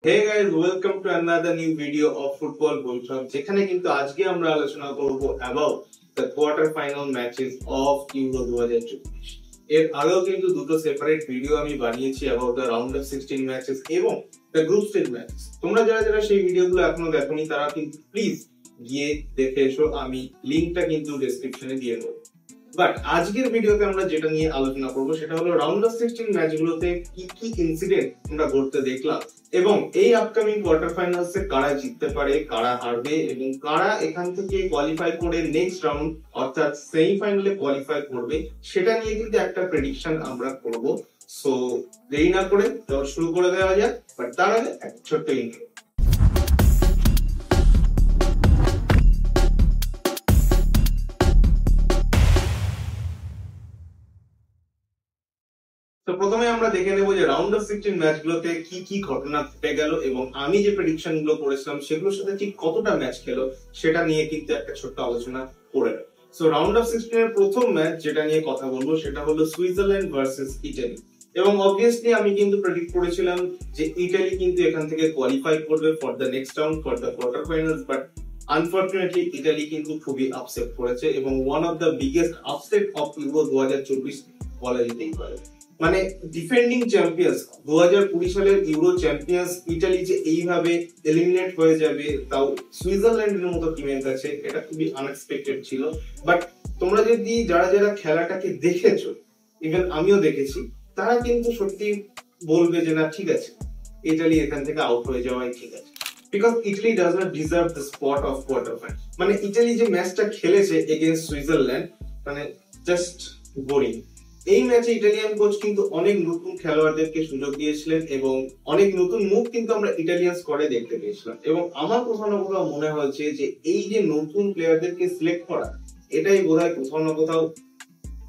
Hey guys, welcome to another new video of Football Bullshot. যেখানে কিন্তু আজকে আমরা আলোচনা করব about the quarter final matches of Euro 2024 এর আগেও কিন্তু দুটো সেপারেট ভিডিও আমি বানিয়েছি about the round of 16 matches এবং the group stage matches. তোমরা যারা সেই ভিডিওগুলো এখনো দেখোনি তারা কিন্তু প্লিজ গিয়ে দেখে এসো, আমি লিংকটা কিন্তু ডেসক্রিপশনে দিয়ে দেবো। বাট আজকের ভিডিওতে আমরা যেটা নিয়ে আলোচনা করব সেটা হলো রাউন্ড অফ 16 ম্যাচগুলোতে কি কি ইনসিডেন্ট আমরা ঘটতে দেখলাম এবং এই আপকামিং কোয়ার্টার ফাইনালসে কারা জিততে পারে, কারা হারবে এবং কারা এখান থেকে কোয়ালিফাই করে নেক্সট রাউন্ড অর্থাৎ সেমিফাইনালে কোয়ালিফাই করবে সেটা নিয়ে কিন্তু একটা প্রেডিকশন আমরা করব। সো দেরি না করে শুরু করে দেওয়া যাক, বাট তার আগে একটা ছোট্ট ইন্ট্রো। তো প্রথমে আমরা দেখে নেব যে রাউন্ড অফ 16 ম্যাচগুলোতে কি কি ঘটনা ঘটে গেল এবং আমি যে প্রেডিকশন গুলো করেছিলাম সেগুলোর সাথে ঠিক কতটা ম্যাচ খেলো সেটা নিয়ে কিন্তু একটা ছোট্ট আলোচনা করে নেব। সো রাউন্ড অফ 16 এর প্রথম ম্যাচ যেটা নিয়ে কথা বলবো সেটা হলো সুইজারল্যান্ড ভার্সেস ইটালি এবং অবভিয়াসলি আমি কিন্তু প্রেডিক্ট করেছিলাম যে ইটালি কিন্তু এখান থেকে কোয়ালিফাই করবে for the next round for the quarter finals, but unfortunately Italy কিন্তু খুবই আপসেট করেছে এবং one of the biggest upset of Euro 2024 বলা যেতেই পারে। মানে ডিফেন্ডিং চ্যাম্পিয়ন্স 2020 সালের ইউরো চ্যাম্পিয়ন্স ইটালি যে এইভাবে এলিমিনেট হয়ে যাবে তাও সুইজারল্যান্ডের মতো টিমের কাছে, এটা খুবই আনএক্সপেক্টেড ছিল। বাট তোমরা যদি যারা খেলাটাকে দেখেছো, ইভেন আমিও দেখেছি, তারা কিন্তু সত্যি বলবে যে না ঠিক আছে, ইটালি এখান থেকে আউট হয়ে যাওয়াই ঠিক আছে, because Italy does not deserve the spot of quarter final. মানে ইটালি যে ম্যাচটা খেলেছে এগেইনস্ট সুইজারল্যান্ড, মানে জাস্ট বোরিং। এই ম্যাচে ইটালিয়ান কোচ কিন্তু অনেক নতুন খেলোয়াড়দেরকে সুযোগ দিয়েছিলেন এবং অনেক নতুন মুখ কিন্তু আমরা ইটালিয়ান স্কোয়াডে দেখতে পেয়েছিলাম এবং আমার কোথাও না কোথাও মনে হয়েছে যে এই যে নতুন প্লেয়ারদেরকে সিলেক্ট করা, এটাই বোধহয় কোথাও না কোথাও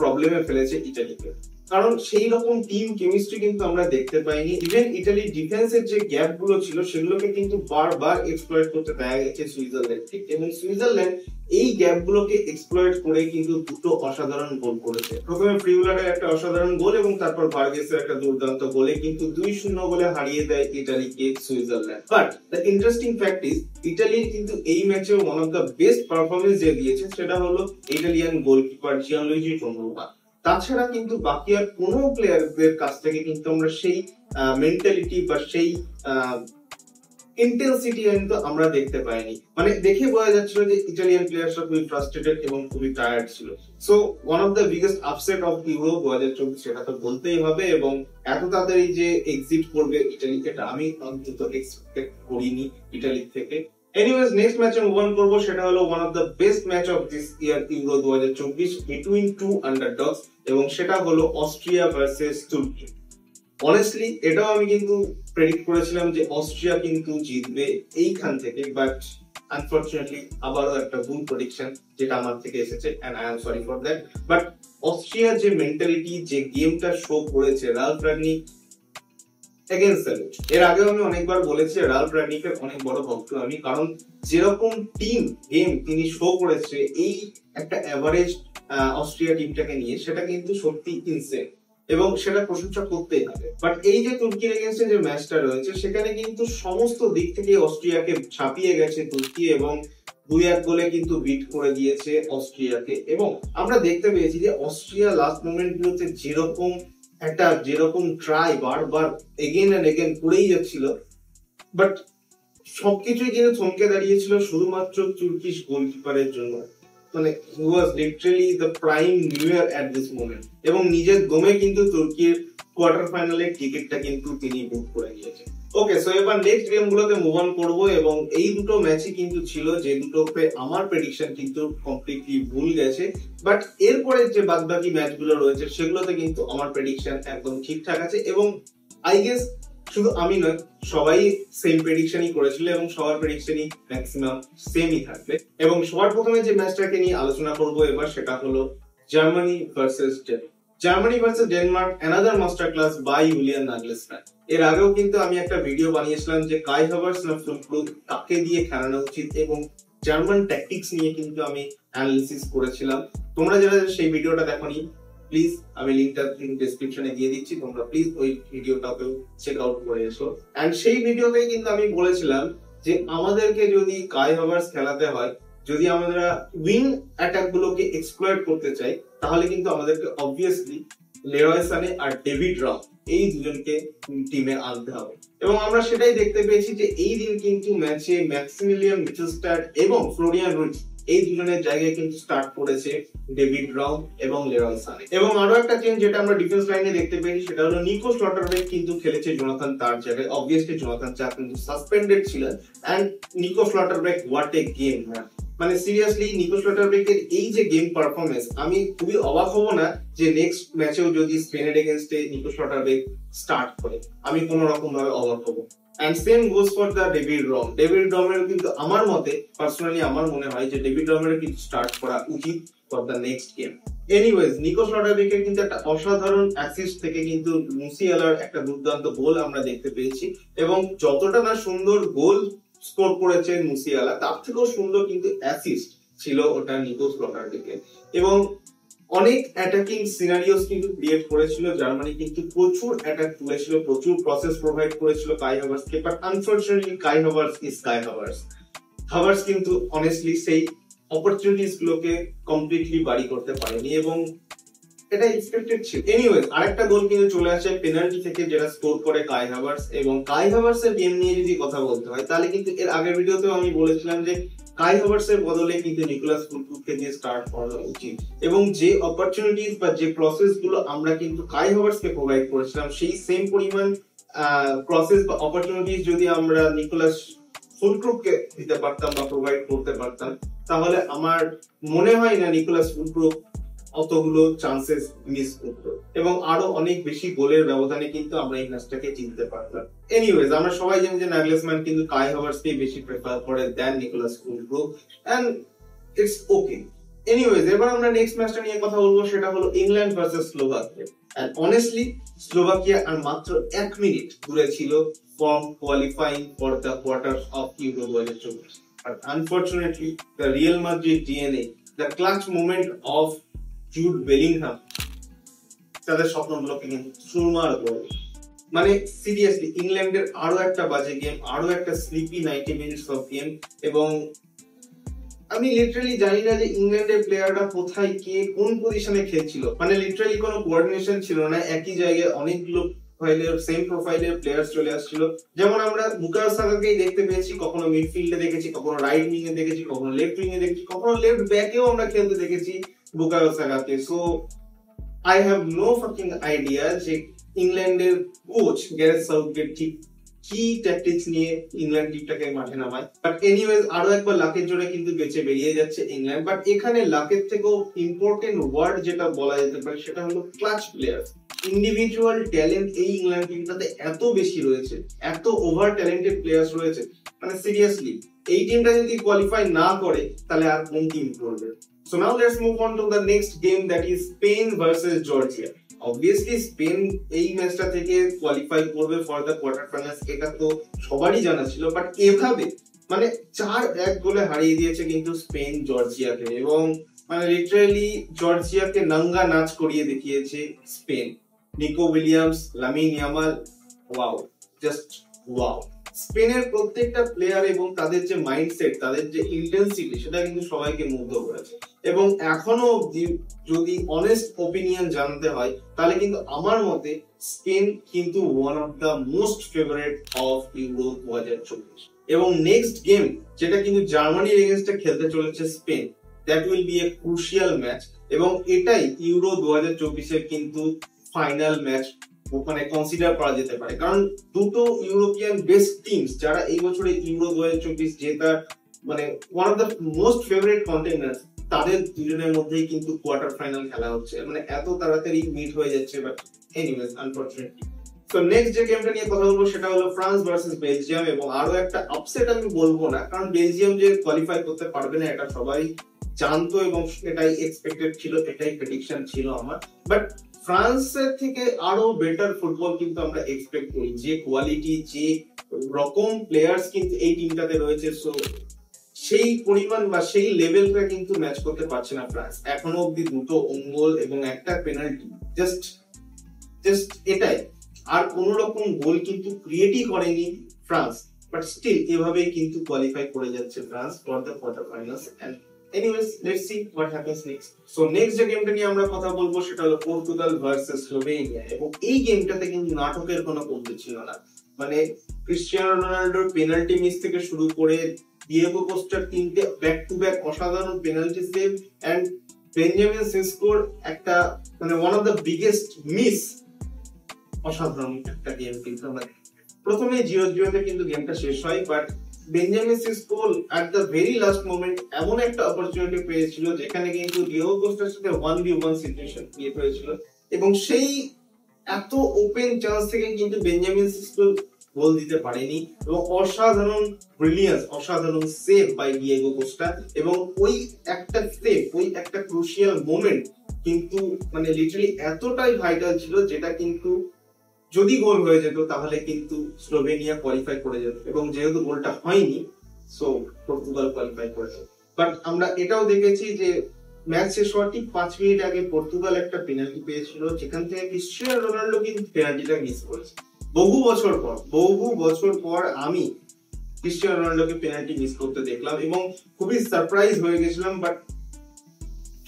প্রবলেমে ফেলেছে ইটালিকে, কারণ সেই রকম টিম কেমিস্ট্রি কিন্তু আমরা দেখতে পাইনি। ইভেন ইটালি ডিফেন্সের যে গ্যাপ গুলো ছিল সেগুলোকে কিন্তু বারবার এক্সপ্লয়েট করতে দেখা গেছে সুইজারল্যান্ডকে এবং সুইজারল্যান্ড এই গ্যাপ গুলোকে এক্সপ্লয়েট করে কিন্তু দুটো অসাধারণ গোল করেছে। প্রথমে ফ্রিউলারের একটা অসাধারণ গোল এবং তারপর ভার্গেসের একটা দুর্দান্ত গোলে কিন্তু 2-0 গোলে হারিয়ে দেয় ইটালিকে Switzerland. But the interesting fact is ইটালির কিন্তু এই ম্যাচে one of the best performance যে দিয়েছে সেটা হলো ইটালিয়ান গোলকিপার জিয়ানলুইজি ডোনোভা। তাছাড়া কিন্তু বাকি আর কোনো প্লেয়ারদের কাছ থেকে কিন্তু আমরা সেই মেন্টালিটি বা সেই ইন্টেন্সিটি কিন্তু আমরা দেখতে পাইনি। মানে দেখে বোঝা যাচ্ছিল যে ইটালিয়ান প্লেয়াররা খুবই ফ্রাস্ট্রেটেড এবং খুবই টায়ার্ড ছিল। So one of the biggest upset of Euro 2024 সেটা তো বলতেই হবে এবং এত তাড়াতাড়ি যে এক্সিট করবে ইটালি, এটা আমি অন্তত এক্সপেক্ট করিনি ইটালি থেকে। এনিওয়েজ নেক্সট ম্যাচে মুভ অন করব, সেটা হলো one of the best match of this year Euro 2024 between two underdogs এবং সেটা হলো অস্ট্রিয়া ভার্সেস তুর্কি। অনেস্টলি এটাও আমি কিন্তু প্রেডিক্ট করেছিলাম যে অস্ট্রিয়া কিন্তু জিতবে এইখান থেকে, বাট আনফরচুনেটলি আবারও একটা ভুল প্রেডিকশন যেটা আমার থেকে এসেছে and I am sorry for that. But অস্ট্রিয়ার যে মেন্টালিটি, যে গেমটা শো করেছে রালফ রাগনিক, এগেইনস্ট স্যালুট। এর আগেও আমি অনেকবার বলেছি রালফ রাগনিকের অনেক বড় ভক্ত আমি, কারণ যেরকম টিম গেম তিনি শো করেছে এই একটা এভারেজ অস্ট্রিয়া টিমটাকে নিয়ে, সেটা কিন্তু সত্যি ইনসেন এবং সেটা প্রশংসা করতেই হবে। বাট এই যে তুর্কির এগেইনস্টে যে ম্যাচটা রয়েছে সেখানে কিন্তু সমস্ত দিক থেকে অস্ট্রিয়াকে ছাপিয়ে গেছে তুর্কি এবং 2-1 গোলে কিন্তু বিট করে দিয়েছে অস্ট্রিয়াকে এবং আমরা দেখতে পেয়েছি যে অস্ট্রিয়া লাস্ট মোমেন্ট গুলোতে যেরকম ট্রাই বারবার এগেইন এন্ড এগেইন করেই যাচ্ছিল, বাট সবকিছুই কিন্তু থমকে দাঁড়িয়েছিল শুধুমাত্র তুর্কিশ গোলকিপারের জন্য। মানে he was literally the prime newer at this moment এবং নিজের দমে কিন্তু তুর্কির কোয়ার্টার ফাইনালে টিকিটটা কিন্তু তিনি বুক করে নিয়েছেন। ওকে, সো এবার নেক্সট গেম গুলোতে মুভ অন করবো এবং এই দুটো ম্যাচই কিন্তু ছিল যে দুটোতে আমার প্রেডিকশন কিন্তু কমপ্লিটলি ভুল গেছে, বাট এরপরে যে বাদবাকি ম্যাচগুলো রয়েছে সেগুলোতে কিন্তু আমার প্রেডিকশন একদম ঠিকঠাক আছে এবং আই গেস শুধু আমি নয়, সবাই সেম প্রেডিকশনই করেছিল এবং সবার প্রেডিকশনই ম্যাক্সিমাম সেমই থাকবে। এবং সবার প্রথমে যে ম্যাচটাকে নিয়ে আলোচনা করব এবার সেটা হলো Germany versus Denmark. Germany versus Denmark another master class by Julian Nagelsmann. এর আগেও কিন্তু আমি একটা ভিডিও বানিয়েছিলাম যে কাই হাভার্টজ না ফুলক্রুগ কাকে দিয়ে খেলানো উচিত এবং জার্মান ট্যাকটিক্স নিয়ে কিন্তু আমি অ্যানালিসিস করেছিলাম। তোমরা যারা সেই ভিডিওটা দেখোনি প্লিজ আমি লিঙ্কটা ডেসক্রিপশনে দিয়ে দিচ্ছি, তোমরা প্লিজ ওই ভিডিওটাকেও চেক আউট করে এসো। এন্ড সেই ভিডিওতে কিন্তু আমি বলেছিলাম যে আমাদেরকে যদি কাই হাভার্টজ খেলাতে হয়, যদি আমরা উইং অ্যাটাক গুলোকে এক্সপ্লয়েট করতে চাই, তাহলে কিন্তু আমাদেরকে অবভিয়াসলি লেরয় সানে আর ডেভিড রাম এই দুজনকে টিমে আনতে হবে। এবং আমরা সেটাই দেখতে পেয়েছি যে এই দিন কিন্তু ম্যাচে ম্যাক্সিমিলিয়ান মিচেলস্ট্যাড এবং ফ্লোরিয়ান রুইজ এই দুজনের জায়গায় কিন্তু স্টার্ট করেছে ডেভিড রাম এবং লেরয় সানে। এবং আরো একটা চেঞ্জ যেটা আমরা ডিফেন্স লাইনে দেখতে পেয়েছি সেটা হলো নিকো স্লটারবেক কিন্তু খেলেছে জোনাথন তার জায়গায়। অবভিয়াসলি জোনাথন চা কিন্তু সাসপেন্ডেড ছিলেন and Nico Schlotterbeck what a game, মানে সিরিয়াসলি নিকো স্লটারবেকের এই যে গেম পারফরমেন্স, আমি খুবই অবাক হব না যে নেক্সট ম্যাচেও যদি স্পেনের এগেইনস্টে নিকো স্লটারবেক স্টার্ট করে, আমি কোনো রকম ভাবে অবাক হব। And same goes for the David Raum. David রমের কিন্তু আমার মতে পার্সোনালি আমার মনে হয় যে ডেভিড রমের কিন্তু স্টার্ট করা উচিত for the next game. Anyways Nico স্লটারবেকের কিন্তু একটা অসাধারণ অ্যাসিস্ট থেকে কিন্তু মুসিয়ালার একটা দুর্দান্ত গোল আমরা দেখতে পেয়েছি, এবং যতটা না সুন্দর গোল স্কোর করেছেন মুসিয়ালা, তার থেকেও সুন্দর কিন্তু অ্যাসিস্ট ছিল ওটা নিকো স্লটারবেকের। এবং অনেক অ্যাটাকিং সিনারিওস কিন্তু ক্রিয়েট করেছিল জার্মানি, কিন্তু প্রচুর অ্যাটাক তুলেছিল, প্রচুর প্রসেস প্রোভাইড করেছিল কাই হাভার্টজকে, but unfortunately Kai Havertz is Kai Havertz. Havertz কিন্তু অনেস্টলি সেই অপরচুনিটিস গুলোকে কমপ্লিটলি বাড়ি করতে পারেনি এবং এটা এক্সপেক্টেড ছিল। এনিওয়েজ আরেকটা গোল কিন্তু চলে আসে পেনাল্টি থেকে, যেটা স্কোর করে কাই হাভার্টজ। এবং কাই হাভার্টজ এর গেম নিয়ে যদি কথা বলতে হয় তাহলে কিন্তু এর আগের ভিডিওতেও আমি বলেছিলাম যে কাই হাভার্টজ এর বদলে কিন্তু নিকোলাস ফুলক্রুগকে দিয়ে স্টার্ট করানো উচিত, এবং যে অপরচুনিটিস বা যে প্রসেস গুলো আমরা কিন্তু কাই হাভার্টজ কে প্রোভাইড করেছিলাম, সেই সেম পরিমাণ প্রসেস বা অপরচুনিটিস যদি আমরা নিকোলাস ফুলক্রুগকে দিতে পারতাম বা প্রোভাইড করতে পারতাম, তাহলে আমার মনে হয় না নিকোলাস ফুলক্রুগ অতগুলো চান্সেস মিস করতো এবং আরো অনেক বেশি গোলের ব্যবধানে কিন্তু আমরা এই ম্যাচটাকে জিততে পারতাম। এনিওয়েজ আমরা সবাই জানি যে নাগলেসম্যান কিন্তু কাই হাভার্টজকে বেশি প্রেফার করে then Niclas Fullkrug, and it's okay. Anyways এবার আমরা নেক্সট ম্যাচটা নিয়ে কথা বলবো, সেটা হলো England versus Slovakia. And honestly Slovakia আর মাত্র 1 মিনিট দূরে ছিল from qualifying for the quarters of Euro 2024, but unfortunately the Real Madrid DNA, the clutch moment of Jude Bellingham তাদের স্বপ্নগুলোকে কিন্তু চুরমার করে। মানে সিরিয়াসলি ইংল্যান্ডের আরো একটা বাজে গেম, আরো একটা স্লিপি 90 মিনিটস অফ গেম। এবং আমি লিটারালি জানি না যে ইংল্যান্ডের প্লেয়াররা কোথায় কে কোন পজিশনে খেলছিল, মানে লিটারালি কোনো কোঅর্ডিনেশন ছিল না, একই জায়গায় অনেকগুলো সেম প্রোফাইলের প্লেয়ার চলে আসছিল। যেমন আমরা বুকায়ো সাকাকেই দেখতে পেয়েছি, কখনো মিডফিল্ডে দেখেছি, কখনো রাইট উইং এ দেখেছি, কখনো লেফট উইং এ দেখেছি, কখনো লেফট ব্যাকেও আমরা খেলতে দেখেছি বুকায়ো সাকাকে। So I have no fucking idea যে ইংল্যান্ডের কোচ গ্যারেথ সাউথগেট ঠিক কি ট্যাকটিক্স নিয়ে ইংল্যান্ড টিমটাকে মাঠে নামায়। বাট এনিওয়েজ আরো একবার লাকের জোরে কিন্তু বেঁচে বেরিয়ে যাচ্ছে ইংল্যান্ড। বাট এখানে লাকের থেকেও ইম্পর্টেন্ট ওয়ার্ড যেটা বলা যেতে পারে সেটা হলো ক্লাচ প্লেয়ার। ইন্ডিভিজুয়াল ট্যালেন্ট এই ইংল্যান্ড টিমটাতে এত বেশি রয়েছে, এত ওভার ট্যালেন্টেড প্লেয়ার্স রয়েছে, মানে সিরিয়াসলি এই টিমটা যদি কোয়ালিফাই না করে তাহলে আর কোন টিম করবে। So now let's move on to the next game, that is Spain versus Georgia. Obviously Spain এই ম্যাচটা থেকে কোয়ালিফাই করবে ফর দ্য কোয়ার্টার ফাইনালস, এটা তো সবারই জানা ছিল। বাট এভাবে মানে 4-1 গোলে হারিয়ে দিয়েছে কিন্তু স্পেন জর্জিয়াকে, এবং মানে লিটারালি জর্জিয়াকে নাঙ্গা নাচ করিয়ে দেখিয়েছে Spain. Nico Williams, Lamine Yamal, wow, just wow. স্পেনের প্রত্যেকটা প্লেয়ার এবং তাদের যে মাইন্ডসেট, তাদের যে ইন্টেন্সিটি, সেটা কিন্তু সবাইকে মুগ্ধ করেছে। এবং এখনো যদি অনেস্ট ওপিনিয়ন জানতে হয় তাহলে কিন্তু আমার মতে স্পেন কিন্তু one of the most favourite of Euro 2024। এবং নেক্সট গেম যেটা কিন্তু জার্মানির এগেইনস্টে খেলতে চলেছে Spain, that will B A crucial match, এবং এটাই ইউরো 2024 কিন্তু ফাইনাল ম্যাচ ওখানে কনসিডার করা যেতে পারে। কারণ দুটো ইউরোপিয়ান বেস্ট টিমস যারা এই বছরে ইউরো 2024 জেতার মানে one of the most favourite contenders, তাদের দুজনের মধ্যেই কিন্তু কোয়ার্টার ফাইনাল খেলা হচ্ছে, মানে এত তাড়াতাড়ি মিট হয়ে যাচ্ছে। বাট এনিওয়েজ আনফরচুনেটলি তো নেক্সট যে গেমটা নিয়ে কথা বলবো সেটা হলো ফ্রান্স ভার্সেস বেলজিয়াম। এবং আরো একটা আপসেট আমি বলবো না, কারণ বেলজিয়াম যে কোয়ালিফাই করতে পারবে না এটা সবাই জানতো এবং এটাই এক্সপেক্টেড ছিল, এটাই প্রেডিকশন ছিল আমার। বাট ফ্রান্সের থেকে আরো বেটার ফুটবল কিন্তু আমরা এক্সপেক্ট করি, যে কোয়ালিটি, যে রকম প্লেয়ার্স কিন্তু এই টিমটাতে রয়েছে। সো সেই পরিমাণ বা সেই লেভেলটা কিন্তু ম্যাচ করতে পারছে না ফ্রান্স। এখনো অব্দি দুটো ওন গোল এবং একটা পেনাল্টি, জাস্ট এটাই। আর কোন রকম গোল কিন্তু ক্রিয়েটই করেনি ফ্রান্স, বাট স্টিল এভাবেই কিন্তু কোয়ালিফাই করে যাচ্ছে France for the quarter finals. And anyways let's see what happens next. So next যে গেমটা নিয়ে আমরা কথা বলবো সেটা হলো পর্তুগাল ভার্সেস স্লোভেনিয়া, এবং এই গেমটাতে কিন্তু নাটকের কোনো কমতি ছিল না। মানে ক্রিস্টিয়ানো রোনাল্ডোর পেনাল্টি মিস থেকে শুরু করে ডিয়েগো কোস্টার তিনটে ব্যাক টু ব্যাক অসাধারণ পেনাল্টি সেভ, এন্ড বেঞ্জামিন সেস্কোর একটা মানে one of the biggest miss, অসাধারণ একটা গেম কিন্তু আমরা প্রথমে 0-0 তে কিন্তু গেমটা শেষ হয়, but Benjamin Sesko at the very last moment এমন একটা অপরচুনিটি পেয়েছিল যেখানে কিন্তু ডিয়েগো কোস্টার সাথে 1v1 সিচুয়েশন ক্রিয়েট হয়েছিল, এবং সেই এত ওপেন চান্স থেকে কিন্তু বেঞ্জামিন সেস্কো গোল দিতে পারেনি, এবং অসাধারণ ব্রিলিয়ান্স, অসাধারণ সেভ বাই ডিয়েগো কোস্টা। এবং ওই একটা সেভ, ওই একটা ক্রুশিয়াল মোমেন্ট কিন্তু মানে লিটারালি এতটাই ভাইটাল ছিল, যেটা কিন্তু যদি গোল হয়ে যেত তাহলে কিন্তু স্লোভেনিয়া কোয়ালিফাই করে যেত, এবং যেহেতু গোলটা হয়নি সো পর্তুগাল কোয়ালিফাই করেছে। বাট আমরা এটাও দেখেছি যে ম্যাচ শেষ হওয়ার ঠিক 5 মিনিট আগে পর্তুগাল একটা পেনাল্টি পেয়েছিল, যেখান থেকে ক্রিস্টিয়ানো রোনাল্ডো কিন্তু পেনাল্টিটা মিস করেছে। বহু বছর পর আমি ক্রিস্টিয়ানো রোনাল্ডোকে পেনাল্টি মিস করতে দেখলাম এবং খুবই সারপ্রাইজ হয়ে গেছিলাম। বাট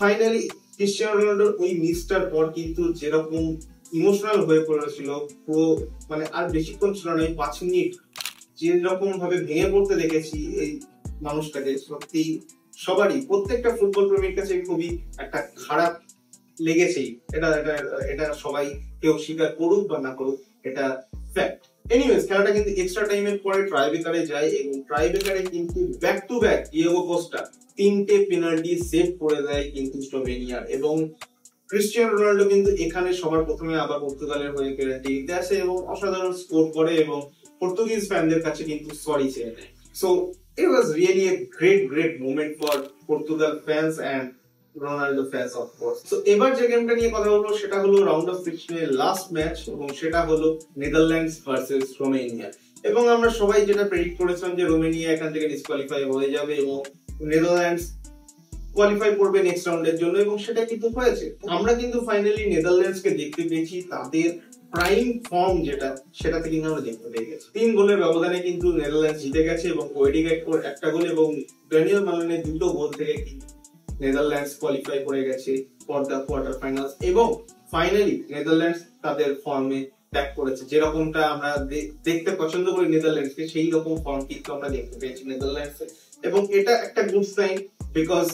ফাইনালি ক্রিস্টিয়ানো রোনাল্ডোর ওই মিসটার পর কিন্তু যেরকম ইমোশনাল হয়ে পড়েছিল পুরো, মানে আর বেশিক্ষণ ছিল না, 5 মিনিট যেরকম ভাবে ভেঙে পড়তে দেখেছি এই মানুষটাকে, সত্যি সবারই, প্রত্যেকটা ফুটবল প্রেমীর কাছে খুবই একটা খারাপ লেগেছেই। এটা সবাই কেউ স্বীকার করুক বা না করুক, এটা ফ্যাক্ট। এনিওয়েজ খেলাটা কিন্তু এক্সট্রা টাইমের পরে ট্রাইব্রেকারে যায়, এবং ট্রাইব্রেকারে কিন্তু back to back Diego Costa 3টে পেনাল্টি সেভ করে দেয় কিন্তু স্লোভেনিয়ার, এবং ক্রিস্টিয়ানো রোনাল্ডো কিন্তু এখানে সবার প্রথমে আবার পর্তুগালের হয়ে পেনাল্টি দিতে আসে এবং অসাধারণ স্কোর করে, এবং পর্তুগিজ ফ্যানদের কাছে কিন্তু সরি চেয়ে নেয়। So it was really a great moment for Portugal fans and Ronaldo fans of course. So এবার যে গেমটা নিয়ে কথা বলবো সেটা হলো রাউন্ড অফ 16 এর লাস্ট ম্যাচ, এবং সেটা হলো নেদারল্যান্ডস ভার্সেস রোমেনিয়া। এবং আমরা সবাই যেটা প্রেডিক্ট করেছিলাম যে রোমেনিয়া এখান থেকে ডিসকোয়ালিফাই হয়ে যাবে এবং নেদারল্যান্ডস কোয়ালিফাই করবে নেক্সট রাউন্ডের জন্য, এবং সেটা কিন্তু হয়েছে। আমরা কিন্তু ফাইনালি নেদারল্যান্ডসকে দেখতে পেয়েছি তাদের প্রাইম ফর্ম যেটা, সেটাতে কিন্তু আমরা দেখতে পেয়ে গেছি। 3 গোলের ব্যবধানে কিন্তু নেদারল্যান্ডস জিতে গেছে, এবং ওয়েডিগাইকোর একটা গোল এবং ড্যানিয়েল মালানের 2টো গোল থেকে কিন্তু নেদারল্যান্ডস কোয়ালিফাই করে গেছে ফর দ্য কোয়ার্টার ফাইনালস, এবং ফাইনালি নেদারল্যান্ডস তাদের ফর্মে ব্যাক করেছে। যেরকমটা আমরা দেখতে পছন্দ করি নেদারল্যান্ডসকে, সেই রকম ফর্ম কিন্তু আমরা দেখতে পেয়েছি নেদারল্যান্ডসে, এবং এটা একটা গুড সাইন, বিকজ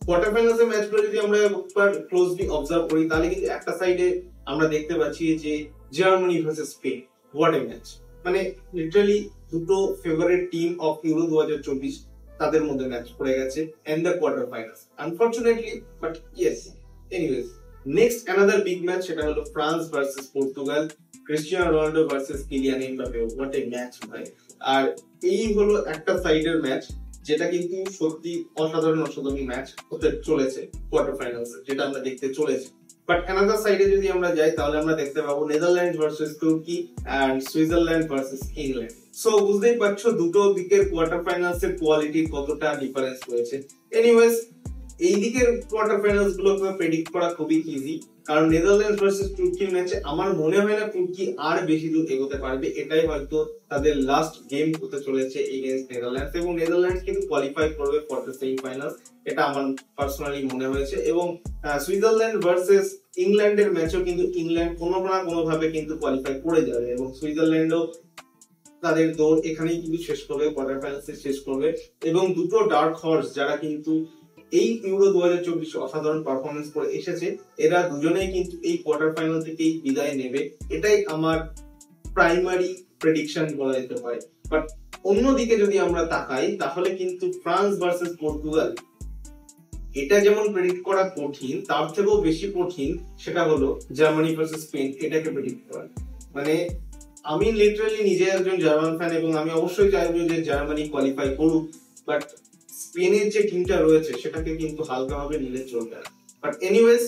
কোয়ার্টার ফাইনালসের ম্যাচগুলো যদি আমরা একবার ক্লোজলি অবজার্ভ করি তাহলে কিন্তু একটা সাইডে আমরা দেখতে পাচ্ছি যে Germany versus Spain, what a match. মানে লিটারালি দুটো ফেভারিট টিম অফ ইউরো 2024 তাদের মধ্যে ম্যাচ পড়ে গেছে and the quarter finals, unfortunately, but yes. Anyways next another big match, সেটা হলো France versus Portugal, Cristiano Ronaldo versus Kylian Mbappe, what a match ভাই। আর এই হলো একটা সাইডের ম্যাচ যেটা কিন্তু সত্যি অসাধারণ ম্যাচ হতে চলেছে কোয়ার্টার ফাইনালস, যেটা আমরা দেখতে চলেছি। বাট অ্যানাদার সাইডে যদি আমরা যাই তাহলে আমরা দেখতে পাবো Netherland versus Turkey and Switzerland versus England. So বুঝতেই পারছো দুটো দিকের কোয়ার্টার ফাইনালস এর কোয়ালিটি কতটা ডিফারেন্স রয়েছে। এনিওয়েজ এই দিকের কোয়ার্টার ফাইনালস গুলোকে প্রেডিক্ট করা খুবই ইজি, কারণ নেদারল্যান্ডস ভার্সেস তুর্কির ম্যাচে আমার মনে হয় না তুর্কি আর বেশি দূর এগোতে পারবে। এটাই হয়তো তাদের লাস্ট গেম হতে চলেছে এগেইনস্ট নেদারল্যান্ডস, এবং নেদারল্যান্ডস কিন্তু কোয়ালিফাই করবে ফর দ্য সেমিফাইনালস, এটা আমার পার্সোনালি মনে হয়েছে। এবং সুইজারল্যান্ড ভার্সেস ইংল্যান্ডের ম্যাচও কিন্তু ইংল্যান্ড কোনো না কোনো ভাবে কিন্তু কোয়ালিফাই করে যাবে, এবং সুইজারল্যান্ডও তাদের দৌড় এখানেই কিন্তু শেষ করবে, কোয়ার্টার ফাইনালসে শেষ করবে। এবং দুটো ডার্ক হর্স যারা কিন্তু এই ইউরো 2024 অসাধারণ পারফরমেন্স করে এসেছে, এরা দুজনেই কিন্তু এই কোয়ার্টার ফাইনাল থেকেই বিদায় নেবে, এটাই আমার প্রাইমারি প্রেডিকশন বলা যেতে পারে। বাট অন্যদিকে যদি আমরা তাকাই তাহলে কিন্তু ফ্রান্স ভার্সেস পর্তুগাল, এটা যেমন প্রেডিক্ট করা কঠিন, তার থেকেও বেশি কঠিন সেটা হলো জার্মানি ভার্সেস স্পেন, এটাকে প্রেডিক্ট করা। মানে আমি লিটারালি নিজে একজন জার্মান ফ্যান, এবং আমি অবশ্যই চাইবো যে জার্মানি কোয়ালিফাই করুক, বাট স্পেনের যে টিমটা রয়েছে সেটাকে কিন্তু হালকাভাবে নিলে চলবে না। বাট এনিওয়েজ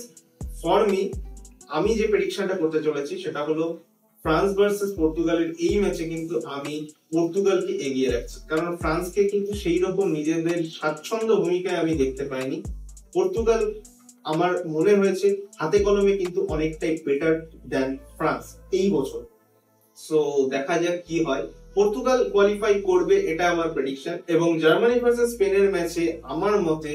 ফর মি, আমি যে প্রেডিকশনটা করতে চলেছি সেটা হলো ফ্রান্স ভার্সেস পর্তুগালের এই ম্যাচে কিন্তু আমি পর্তুগালকে এগিয়ে রাখছি, কারণ ফ্রান্সকে কিন্তু সেই রকম নিজেদের স্বাচ্ছন্দ্য ভূমিকায় আমি দেখতে পাইনি। পর্তুগাল আমার মনে হয়েছে হাতে কলমে কিন্তু অনেকটাই বেটার দেন ফ্রান্স এই বছর। সো দেখা যাক কি হয়। পর্তুগাল কোয়ালিফাই করবে এটা আমার প্রেডিকশন, এবং জার্মানি ভার্সেস স্পেনের ম্যাচে আমার মতে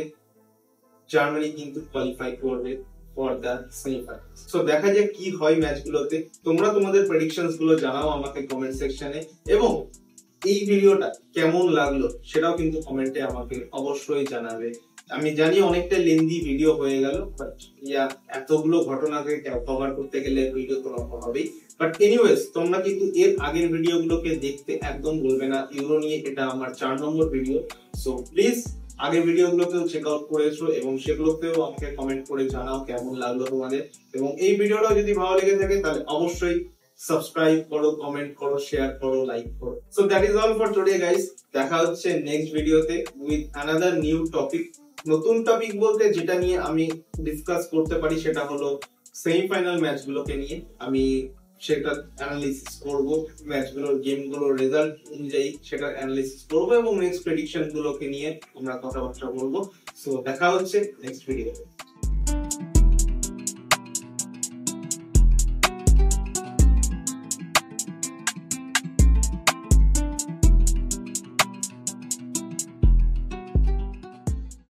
জার্মানি কিন্তু কোয়ালিফাই করবে ফর দ্য সেমিফাইনাল। সো দেখা যাক কি হয় ম্যাচগুলোতে। তোমরা তোমাদের প্রেডিকশনস গুলো জানাও আমাকে কমেন্ট সেকশনে, এবং এই ভিডিওটা কেমন লাগলো সেটাও কিন্তু কমেন্টে আমাকে অবশ্যই জানাবে। আমি জানি অনেকটা লেন্দি ভিডিও হয়ে গেল, বাট এতগুলো ঘটনাকে কভার করতে গেলে ভিডিও তো লম্বা হবেই। বাট এনিওয়েজ, তোমরা কিন্তু এর আগের ভিডিওগুলোকে দেখতে একদম ভুলবে না। ইউরো নিয়ে এটা আমার 4 নম্বর ভিডিও। সো প্লিজ আগের ভিডিওগুলোকেও চেক আউট করেছো, এবং সেগুলোকেও আমাকে কমেন্ট করে জানাও কেমন লাগলো তোমাদের। এবং এই ভিডিওটাও যদি ভালো লেগে থাকে তাহলে অবশ্যই সাবস্ক্রাইব করো, কমেন্ট করো, শেয়ার করো, লাইক করো। So that is all for today guys. দেখা হচ্ছে নেক্সট ভিডিওতে উইথ অ্যানাদার নিউ টপিক। নতুন টপিক বলতে যেটা নিয়ে আমি ডিসকাস করতে পারি সেটা হলো সেমিফাইনাল ম্যাচগুলোকে নিয়ে। আমি সেটা অ্যানালিসিস করব, ম্যাচগুলোর গেমগুলোর রেজাল্ট অনুযায়ী সেটা অ্যানালিসিস করব, এবং নেক্সট প্রেডিকশন গুলোকে নিয়ে আমরা কথাবার্তা বলবো। সো দেখা হচ্ছে নেক্সট ভিডিওতে।